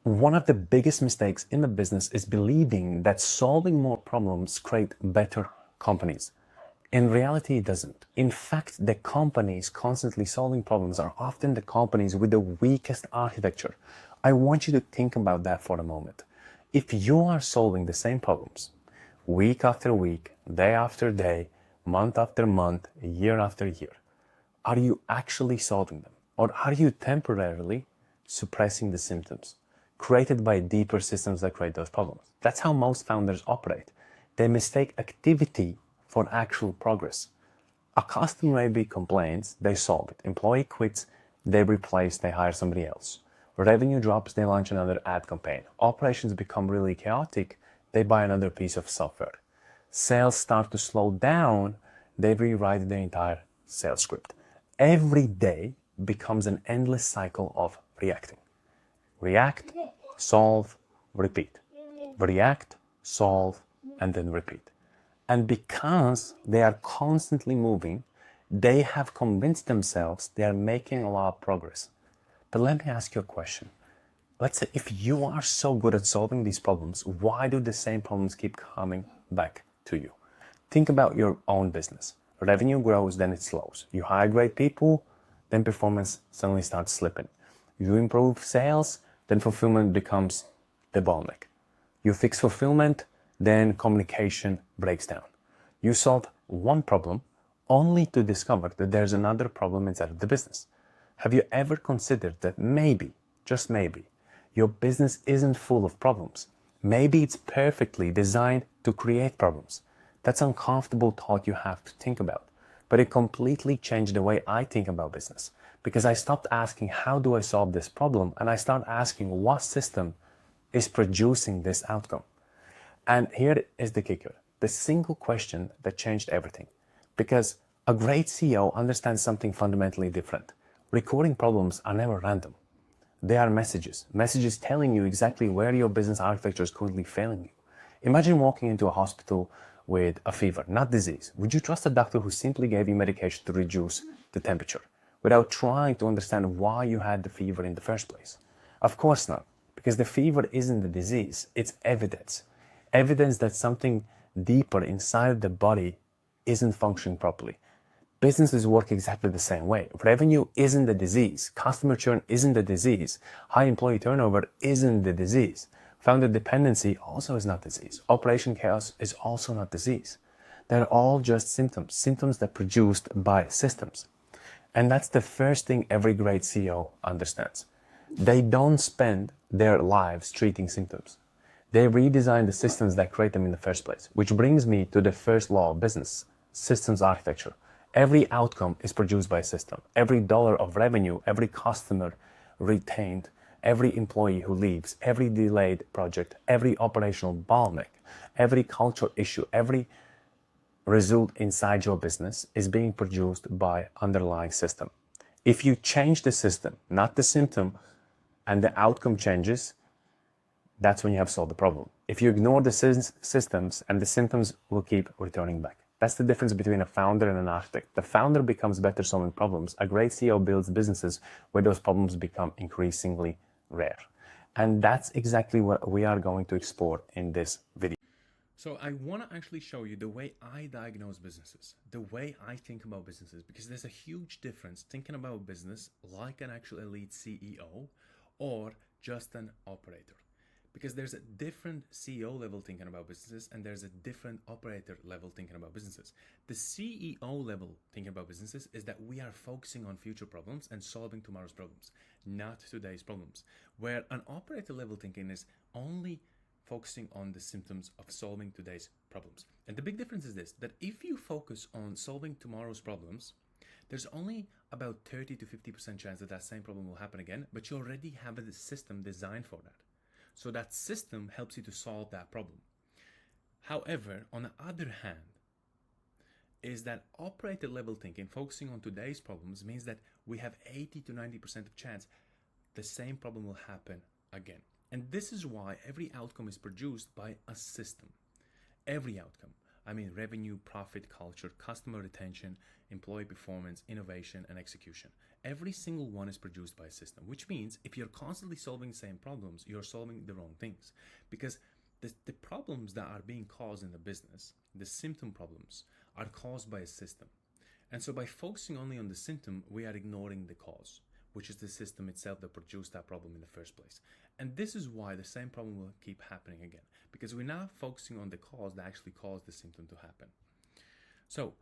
One of the biggest mistakes in the business is believing that solving more problems create better companies. In reality, it doesn't. In fact, the companies constantly solving problems are often the companies with the weakest architecture. I want you to think about that for a moment. If you are solving the same problems week after week, day after day, month after month, year after year, are you actually solving them? Or are you temporarily suppressing the symptoms created by deeper systems that create those problems? That's how most founders operate. They mistake activity for actual progress. A customer maybe complains, they solve it. Employee quits, they replace, they hire somebody else. Revenue drops, they launch another ad campaign. Operations become really chaotic, they buy another piece of software. Sales start to slow down, they rewrite the entire sales script. Every day becomes an endless cycle of reacting. React, solve, repeat. React, solve, and then repeat. And because they are constantly moving, they have convinced themselves they are making a lot of progress. But let me ask you a question. Let's say if you are so good at solving these problems, why do the same problems keep coming back to you? Think about your own business. Revenue grows, then it slows. You hire great people, then performance suddenly starts slipping. You improve sales, then fulfillment becomes the bottleneck. You fix fulfillment, then communication breaks down. You solve one problem only to discover that there's another problem inside of the business. Have you ever considered that maybe, just maybe, your business isn't full of problems? Maybe it's perfectly designed to create problems. That's an uncomfortable thought you have to think about. But it completely changed the way I think about business. Because I stopped asking, how do I solve this problem? And I started asking, what system is producing this outcome? And here is the kicker, the single question that changed everything. Because a great CEO understands something fundamentally different. Recording problems are never random. They are messages, messages telling you exactly where your business architecture is currently failing you. Imagine walking into a hospital with a fever, not disease. Would you trust a doctor who simply gave you medication to reduce the temperature without trying to understand why you had the fever in the first place? Of course not, because the fever isn't the disease, it's evidence. Evidence that something deeper inside the body isn't functioning properly. Businesses work exactly the same way. Revenue isn't the disease. Customer churn isn't the disease. High employee turnover isn't the disease. Founder dependency also is not disease. Operation chaos is also not disease. They're all just symptoms, symptoms that are produced by systems. And that's the first thing every great CEO understands. They don't spend their lives treating symptoms. They redesign the systems that create them in the first place, which brings me to the first law of business, systems architecture. Every outcome is produced by a system. Every dollar of revenue, every customer retained, every employee who leaves, every delayed project, every operational bottleneck, every cultural issue, every result inside your business is being produced by underlying system. If you change the system, not the symptom, and the outcome changes, that's when you have solved the problem. If you ignore the systems, and the symptoms will keep returning back. That's the difference between a founder and an architect. The founder becomes better solving problems. A great CEO builds businesses where those problems become increasingly rare. And that's exactly what we are going to explore in this video. So I want to actually show you the way I diagnose businesses, the way I think about businesses, because there's a huge difference thinking about business like an actual elite CEO or just an operator. Because there's a different CEO level thinking about businesses and there's a different operator level thinking about businesses. The CEO level thinking about businesses is that we are focusing on future problems and solving tomorrow's problems, not today's problems. Where an operator level thinking is only focusing on the symptoms of solving today's problems. And the big difference is this, that if you focus on solving tomorrow's problems, there's only about 30 to 50% chance that that same problem will happen again, but you already have a system designed for that. So that system helps you to solve that problem. However, on the other hand, is that operator level thinking, focusing on today's problems, means that we have 80 to 90% of chance the same problem will happen again. And this is why every outcome is produced by a system. Every outcome. I mean revenue, profit, culture, customer retention, employee performance, innovation, and execution. Every single one is produced by a system, which means if you're constantly solving the same problems, you're solving the wrong things. Because the problems that are being caused in the business, the symptom problems, are caused by a system. And so by focusing only on the symptom, we are ignoring the cause, which is the system itself that produced that problem in the first place. And this is why the same problem will keep happening again, because we're not focusing on the cause that actually caused the symptom to happen. So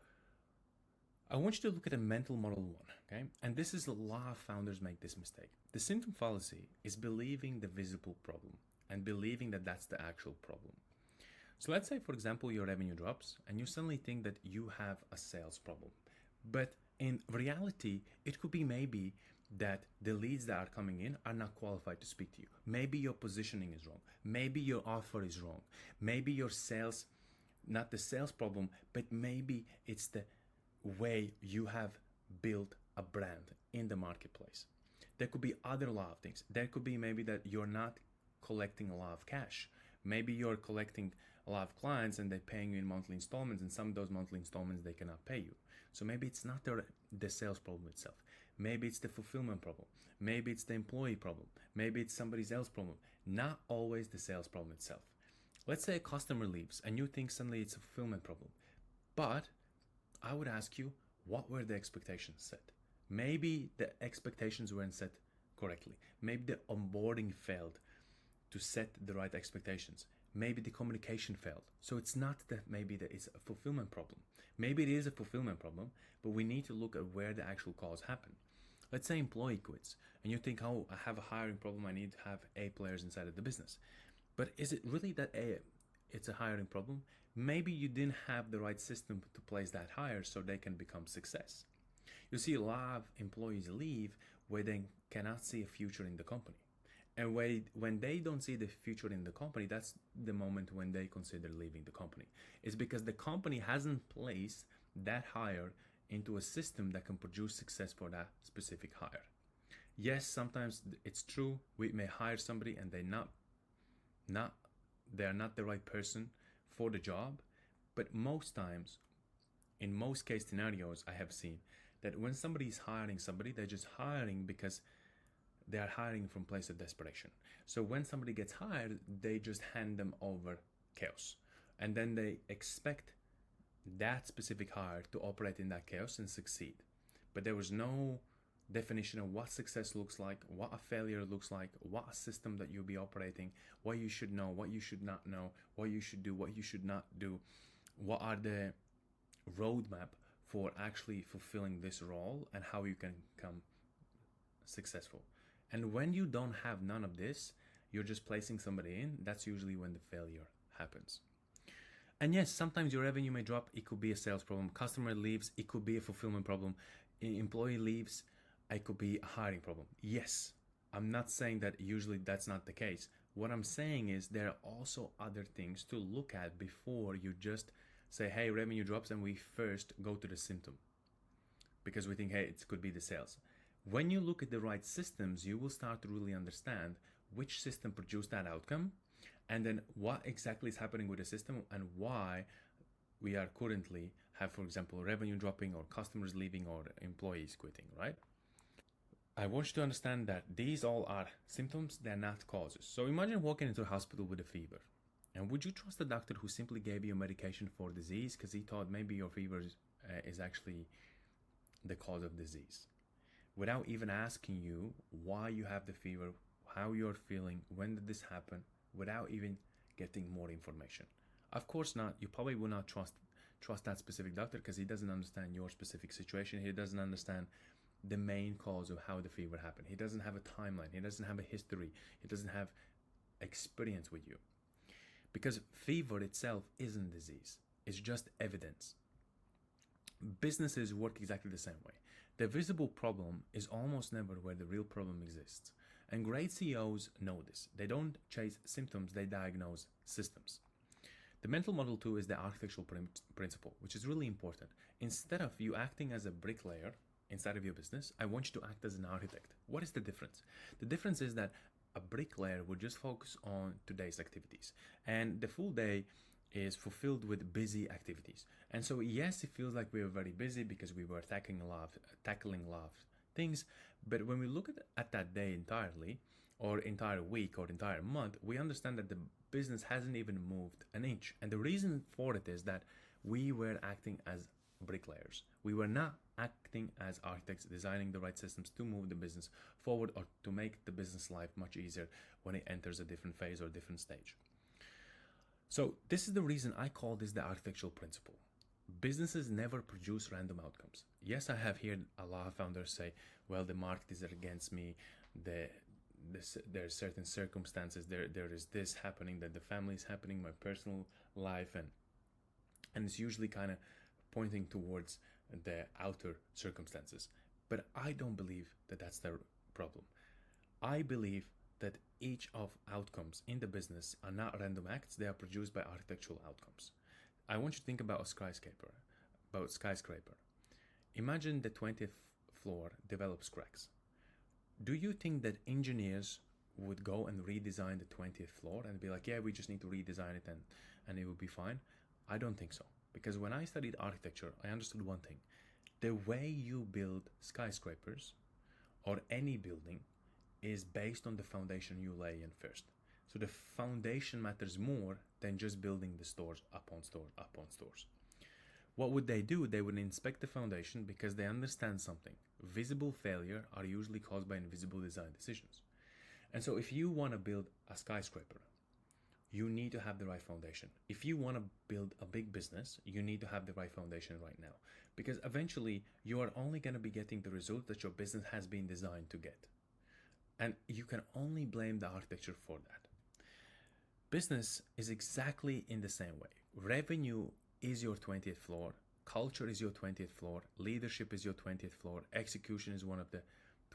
I want you to look at a mental model 1, okay? And this is a lot of founders make this mistake. The symptom fallacy is believing the visible problem and believing that that's the actual problem. So let's say, for example, your revenue drops and you suddenly think that you have a sales problem. But in reality, it could be maybe that the leads that are coming in are not qualified to speak to you. Maybe your positioning is wrong. Maybe your offer is wrong. Maybe your sales, not the sales problem, but maybe it's the way you have built a brand in the marketplace. There could be other lot of things. There could be maybe that you're not collecting a lot of cash. Maybe you're collecting a lot of clients and they're paying you in monthly installments, and some of those monthly installments they cannot pay you. So maybe it's not the sales problem itself. Maybe it's the fulfillment problem. Maybe it's the employee problem. Maybe it's somebody else's problem. Not always the sales problem itself. Let's say a customer leaves and you think suddenly it's a fulfillment problem. But I would ask you, what were the expectations set? Maybe the expectations weren't set correctly. Maybe the onboarding failed to set the right expectations. Maybe the communication failed. So it's not that maybe that it's a fulfillment problem. Maybe it is a fulfillment problem, but we need to look at where the actual cause happened. Let's say employee quits and you think, oh, I have a hiring problem. I need to have A players inside of the business. But is it really that it's a hiring problem? Maybe you didn't have the right system to place that hire so they can become success. You see a lot of employees leave where they cannot see a future in the company. And when they don't see the future in the company, that's the moment when they consider leaving the company. It's because the company hasn't placed that hire into a system that can produce success for that specific hire. Yes, sometimes it's true. We may hire somebody and they're not the right person for the job. But most times, in most case scenarios, I have seen that when somebody is hiring somebody, they're just hiring because they are hiring from a place of desperation. So when somebody gets hired, they just hand them over chaos. And then they expect that specific hire to operate in that chaos and succeed. But there was no definition of what success looks like, what a failure looks like, what a system that you'll be operating, what you should know, what you should not know, what you should do, what you should not do, what are the roadmap for actually fulfilling this role and how you can become successful. And when you don't have none of this, you're just placing somebody in, that's usually when the failure happens. And yes, sometimes your revenue may drop. It could be a sales problem. Customer leaves. It could be a fulfillment problem. Employee leaves. It could be a hiring problem. Yes, I'm not saying that usually that's not the case. What I'm saying is there are also other things to look at before you just say, hey, revenue drops, and we first go to the symptom because we think, hey, it could be the sales. When you look at the right systems, you will start to really understand which system produced that outcome, and then what exactly is happening with the system and why we are currently have, for example, revenue dropping or customers leaving or employees quitting, right? I want you to understand that these all are symptoms, they're not causes. So imagine walking into a hospital with a fever. And would you trust a doctor who simply gave you medication for disease because he thought maybe your fever is actually the cause of disease, without even asking you why you have the fever, how you're feeling, when did this happen, without even getting more information? Of course not. You probably will not trust that specific doctor because he doesn't understand your specific situation. He doesn't understand the main cause of how the fever happened. He doesn't have a timeline. He doesn't have a history. He doesn't have experience with you. Because fever itself isn't disease. It's just evidence. Businesses work exactly the same way. The visible problem is almost never where the real problem exists. And great CEOs know this. They don't chase symptoms, they diagnose systems. The mental model 2 is the architectural principle, which is really important. Instead of you acting as a bricklayer inside of your business, I want you to act as an architect. What is the difference? The difference is that a bricklayer would just focus on today's activities. And the full day is fulfilled with busy activities. And so yes, it feels like we were very busy because we were tackling a lot of things. But when we look at that day entirely, or entire week, or entire month, we understand that the business hasn't even moved an inch. And the reason for it is that we were acting as bricklayers. We were not acting as architects, designing the right systems to move the business forward or to make the business life much easier when it enters a different phase or different stage. So this is the reason I call this the architectural principle. Businesses never produce random outcomes. Yes, I have heard a lot of founders say, well, the market is against me, there are certain circumstances, there is this happening, that the family is happening, my personal life, and it's usually kind of pointing towards the outer circumstances. But I don't believe that that's the problem. I believe that each of outcomes in the business are not random acts, they are produced by architectural outcomes. I want you to think about a skyscraper. Imagine the 20th floor develops cracks. Do you think that engineers would go and redesign the 20th floor and be like, yeah, we just need to redesign it and it will be fine? I don't think so. Because when I studied architecture, I understood one thing. The way you build skyscrapers or any building is based on the foundation you lay in first. So the foundation matters more than just building the stores upon stores. What would they do? They would inspect the foundation because they understand something. Visible failure are usually caused by invisible design decisions. And so if you want to build a skyscraper, you need to have the right foundation. If you want to build a big business, you need to have the right foundation right now. Because eventually, you are only going to be getting the result that your business has been designed to get. And you can only blame the architecture for that. Business is exactly in the same way. Revenue is your 20th floor. Culture is your 20th floor. Leadership is your 20th floor. Execution is one of the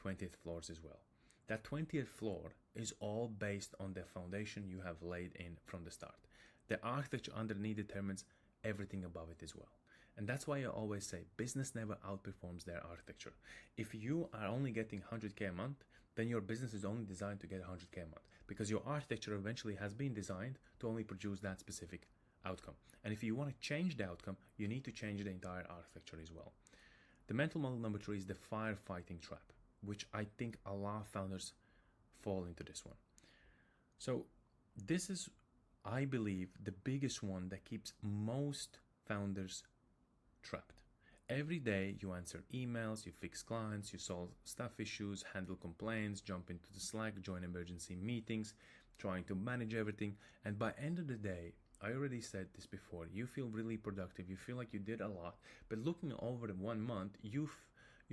20th floors as well. That 20th floor is all based on the foundation you have laid in from the start. The architecture underneath determines everything above it as well. And that's why I always say business never outperforms their architecture. If you are only getting 100K a month, then your business is only designed to get 100K a month because your architecture eventually has been designed to only produce that specific outcome. And if you want to change the outcome, you need to change the entire architecture as well. The mental model number 3 is the firefighting trap, which I think a lot of founders fall into this one. So this is, I believe, the biggest one that keeps most founders trapped. Every day you answer emails, you fix clients, you solve staff issues, handle complaints, jump into the Slack, join emergency meetings, trying to manage everything. And by end of the day, I already said this before, you feel really productive, you feel like you did a lot, but looking over the 1 month, you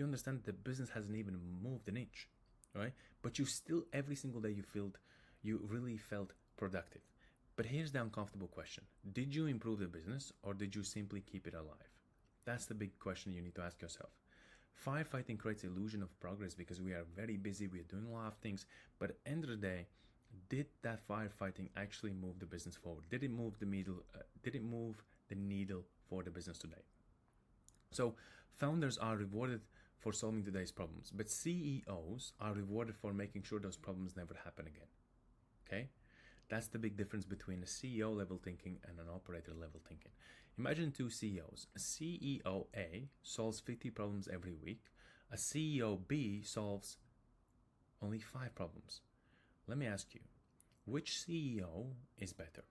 understand that the business hasn't even moved an inch, right? But you still, every single day you really felt productive. But here's the uncomfortable question. Did you improve the business or did you simply keep it alive? That's the big question you need to ask yourself. Firefighting creates illusion of progress because we are very busy, we are doing a lot of things, but at the end of the day, did that firefighting actually move the business forward? Did it move the needle for the business today? So founders are rewarded for solving today's problems, but CEOs are rewarded for making sure those problems never happen again. Okay? That's the big difference between a CEO level thinking and an operator level thinking. Imagine two CEOs. A CEO A solves 50 problems every week. A CEO B solves only 5 problems. Let me ask you, which CEO is better?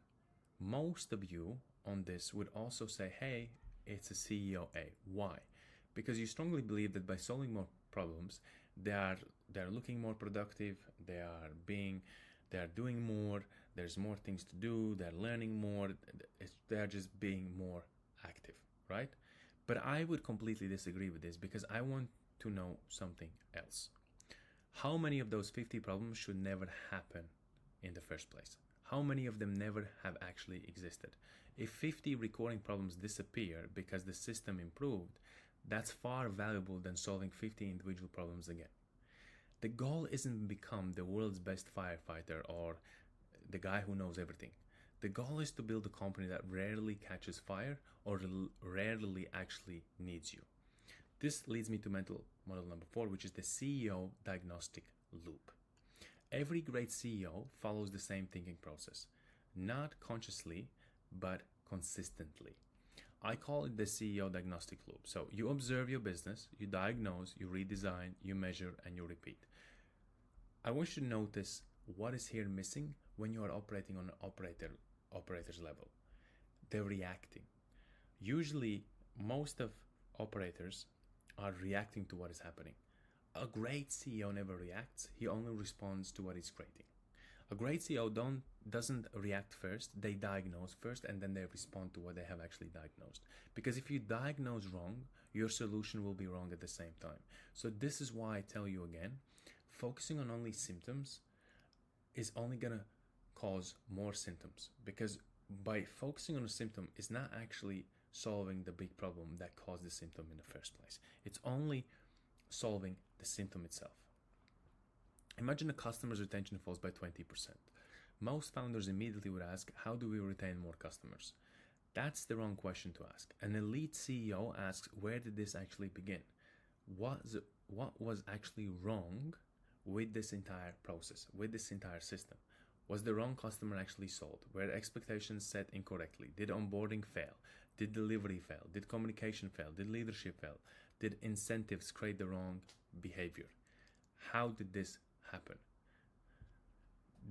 Most of you on this would also say, hey, it's a CEO A. Why? Because you strongly believe that by solving more problems, they are looking more productive, they are doing more, there's more things to do, they're learning more, they're just being more active, right? But I would completely disagree with this because I want to know something else. How many of those 50 problems should never happen in the first place? How many of them never have actually existed? If 50 recurring problems disappear because the system improved, that's far valuable than solving 50 individual problems again. The goal isn't become the world's best firefighter or the guy who knows everything. The goal is to build a company that rarely catches fire or rarely actually needs you. This leads me to mental model number 4, which is the CEO diagnostic loop. Every great CEO follows the same thinking process, not consciously, but consistently. I call it the CEO diagnostic loop. So you observe your business, you diagnose, you redesign, you measure, and you repeat. I want you to notice what is here missing when you are operating on an operator's level. They're reacting. Usually, most of operators are reacting to what is happening. A great CEO never reacts. He only responds to what he's creating. A great CEO doesn't react first. They diagnose first, and then they respond to what they have actually diagnosed. Because if you diagnose wrong, your solution will be wrong at the same time. So this is why I tell you again, focusing on only symptoms is only gonna cause more symptoms, because by focusing on a symptom is not actually solving the big problem that caused the symptom in the first place. It's only solving the symptom itself. Imagine a customer's retention falls by 20%. Most founders immediately would ask, how do we retain more customers? That's the wrong question to ask. An elite CEO asks, where did this actually begin? What was actually wrong with this entire process, with this entire system? Was the wrong customer actually sold? Were expectations set incorrectly? Did onboarding fail? Did delivery fail? Did communication fail? Did leadership fail? Did incentives create the wrong behavior? How did this happen?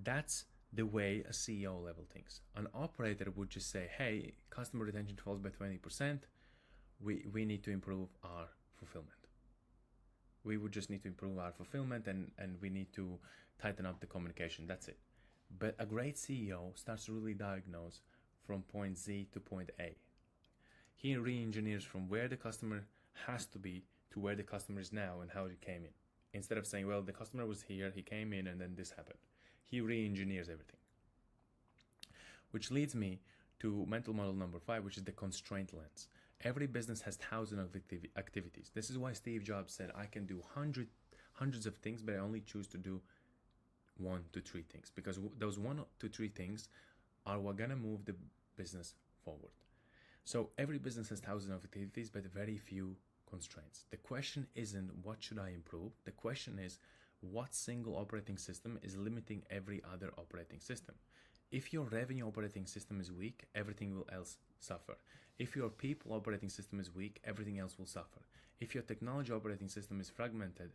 That's the way a CEO level thinks. An operator would just say, hey, customer retention falls by 20%. We need to improve our fulfillment. We would just need to improve our fulfillment and we need to tighten up the communication. That's it. But a great CEO starts to really diagnose from point Z to point A. He re-engineers from where the customer has to be to where the customer is now and how he came in. Instead of saying, well, the customer was here, he came in, and then this happened. He re-engineers everything. Which leads me to mental model number 5, which is the constraint lens. Every business has thousands of activities. This is why Steve Jobs said, I can do hundreds of things, but I only choose to do 1 to 3 things, because those 1 to 3 things are what gonna move the business forward. So every business has thousands of activities, but very few constraints. The question isn't what should I improve? The question is what single operating system is limiting every other operating system? If your revenue operating system is weak, everything will else suffer. If your people operating system is weak, everything else will suffer. If your technology operating system is fragmented,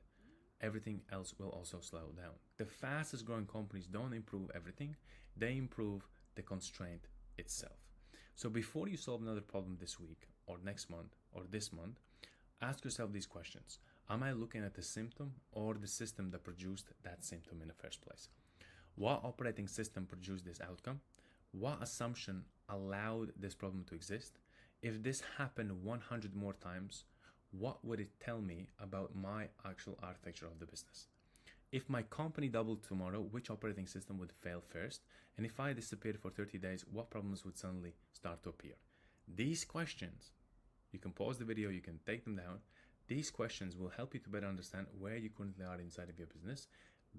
everything else will also slow down. The fastest growing companies don't improve everything, they improve the constraint itself. So before you solve another problem this week or next month or this month, ask yourself these questions. Am I looking at the symptom or the system that produced that symptom in the first place? What operating system produced this outcome? What assumption allowed this problem to exist? If this happened 100 more times, what would it tell me about my actual architecture of the business? If my company doubled tomorrow, which operating system would fail first? And if I disappeared for 30 days, what problems would suddenly start to appear? These questions, you can pause the video, you can take them down. These questions will help you to better understand where you currently are inside of your business,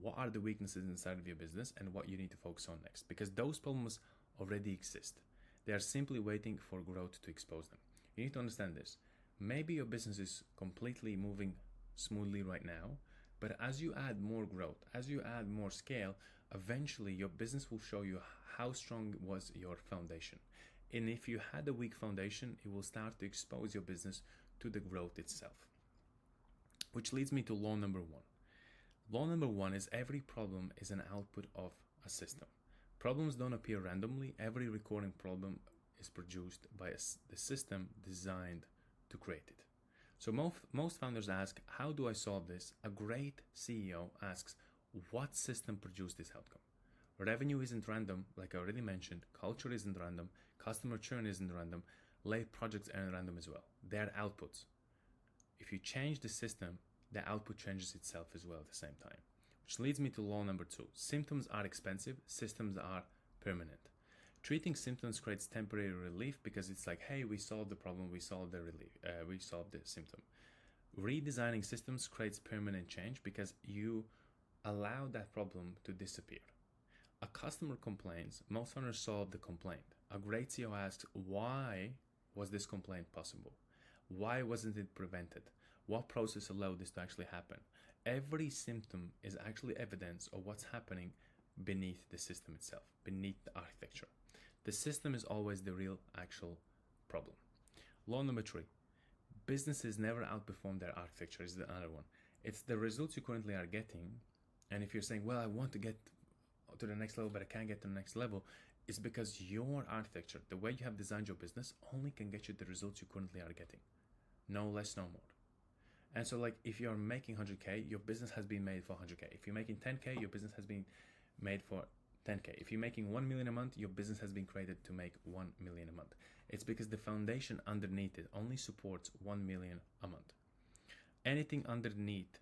what are the weaknesses inside of your business, and what you need to focus on next. Because those problems already exist. They are simply waiting for growth to expose them. You need to understand this. Maybe your business is completely moving smoothly right now, but as you add more growth, as you add more scale, eventually your business will show you how strong was your foundation. And if you had a weak foundation, it will start to expose your business to the growth itself. Which leads me to law number 1. Law number 1 is every problem is an output of a system. Problems don't appear randomly. Every recurring problem is produced by the system designed to create it. So most founders ask, how do I solve this? A great CEO asks, what system produced this outcome? Revenue isn't random, like I already mentioned. Culture isn't random. Customer churn isn't random. Late projects aren't random as well. They're outputs. If you change the system, the output changes itself as well at the same time. Which leads me to law number 2. Symptoms are expensive. Systems are permanent. Treating symptoms creates temporary relief because it's like, hey, we solved the problem, we solved the relief, we solved the symptom. Redesigning systems creates permanent change because you allow that problem to disappear. A customer complains, most founders solve the complaint. A great CEO asks, why was this complaint possible? Why wasn't it prevented? What process allowed this to actually happen? Every symptom is actually evidence of what's happening beneath the system itself, beneath the architecture. The system is always the real actual problem. Law number 3. Businesses never outperform their architecture is the other one. It's the results you currently are getting. And if you're saying, well, I want to get to the next level, but I can't get to the next level, it's because your architecture, the way you have designed your business, only can get you the results you currently are getting. No less, no more. And so like if you're making 100K, your business has been made for 100K. If you're making 10K, your business has been made for 10K. If you're making 1 million a month, your business has been created to make 1 million a month. It's because the foundation underneath it only supports 1 million a month. Anything underneath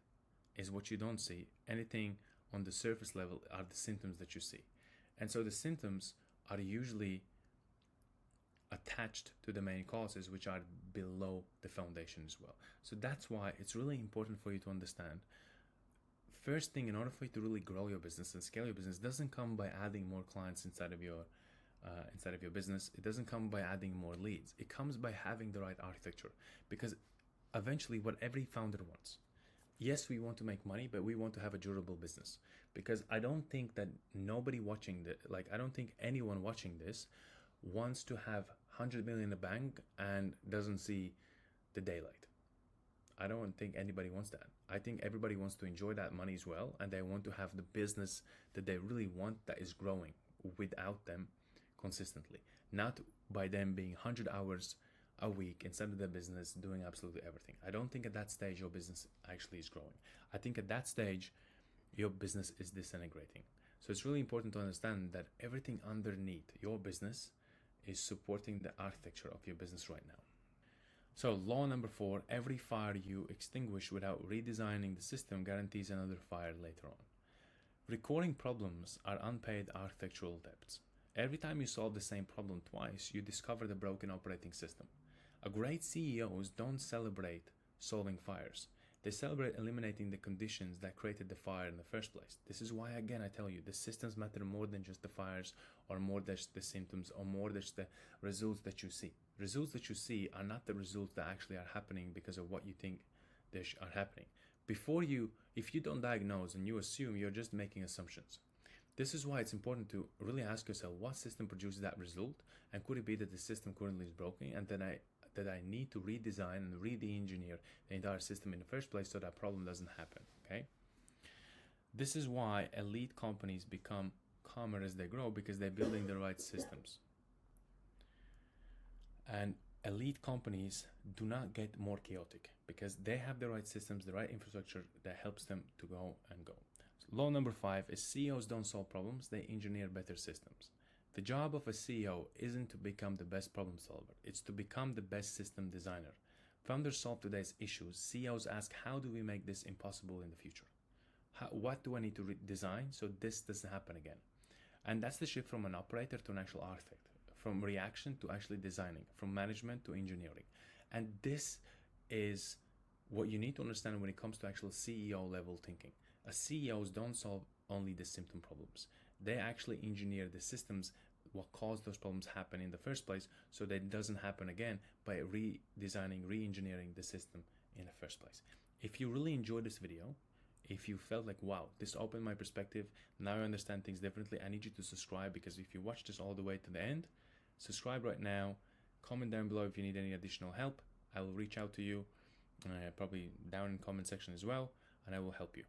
is what you don't see. Anything on the surface level are the symptoms that you see. And so the symptoms are usually attached to the main causes, which are below the foundation as well. So that's why it's really important for you to understand. First thing, in order for you to really grow your business and scale your business, doesn't come by adding more clients inside of your business. It doesn't come by adding more leads. It comes by having the right architecture, because eventually what every founder wants. Yes, we want to make money, but we want to have a durable business, because I don't think that I don't think anyone watching this wants to have 100 million in the bank and doesn't see the daylight. I don't think anybody wants that. I think everybody wants to enjoy that money as well, and they want to have the business that they really want that is growing without them consistently, not by them being 100 hours a week inside of the business doing absolutely everything. I don't think at that stage your business actually is growing. I think at that stage your business is disintegrating. So it's really important to understand that everything underneath your business is supporting the architecture of your business right now. So law number 4, every fire you extinguish without redesigning the system guarantees another fire later on. Recurring problems are unpaid architectural debts. Every time you solve the same problem twice, you discover the broken operating system. A great CEOs don't celebrate solving fires. They celebrate eliminating the conditions that created the fire in the first place. This is why, again, I tell you, the systems matter more than just the fires, or more than just the symptoms, or more than just the results that you see. Results that you see are not the results that actually are happening because of what you think they are happening. If you don't diagnose and you assume, you're just making assumptions. This is why it's important to really ask yourself, what system produces that result? And could it be that the system currently is broken, and that I need to redesign and re-engineer the entire system in the first place so that problem doesn't happen, okay? This is why elite companies become calmer as they grow, because they're building the right systems. And elite companies do not get more chaotic because they have the right systems, the right infrastructure that helps them to go and go. So law number 5 is CEOs don't solve problems, they engineer better systems. The job of a CEO isn't to become the best problem solver, it's to become the best system designer. Founders solve today's issues. CEOs ask, how do we make this impossible in the future? What do I need to design so this doesn't happen again? And that's the shift from an operator to an actual architect, from reaction to actually designing, from management to engineering. And this is what you need to understand when it comes to actual CEO level thinking. CEOs don't solve only the symptom problems. They actually engineer the systems what caused those problems happen in the first place, so that it doesn't happen again by redesigning, re-engineering the system in the first place. If you really enjoyed this video, if you felt like, wow, this opened my perspective, now I understand things differently, I need you to subscribe, because if you watch this all the way to the end, subscribe right now, comment down below if you need any additional help. I will reach out to you, probably down in the comment section as well, and I will help you.